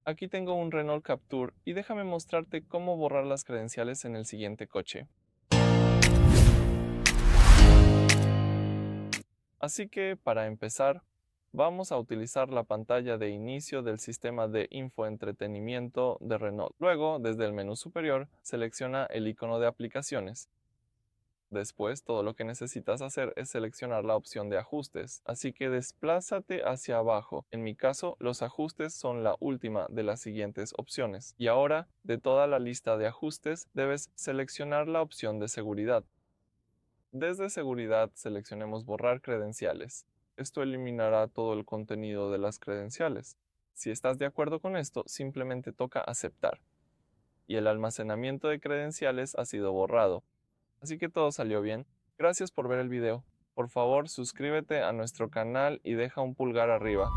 Aquí tengo un Renault Captur y déjame mostrarte cómo borrar las credenciales en el siguiente coche. Así que, para empezar, vamos a utilizar la pantalla de inicio del sistema de Infoentretenimiento de Renault. Luego, desde el menú superior, selecciona el icono de Aplicaciones. Después, todo lo que necesitas hacer es seleccionar la opción de Ajustes, así que desplázate hacia abajo. En mi caso, los ajustes son la última de las siguientes opciones. Y ahora, de toda la lista de ajustes, debes seleccionar la opción de seguridad. Desde Seguridad, seleccionemos Borrar credenciales. Esto eliminará todo el contenido de las credenciales. Si estás de acuerdo con esto, simplemente toca Aceptar. Y el almacenamiento de credenciales ha sido borrado. Así que todo salió bien. Gracias por ver el video. Por favor, suscríbete a nuestro canal y deja un pulgar arriba.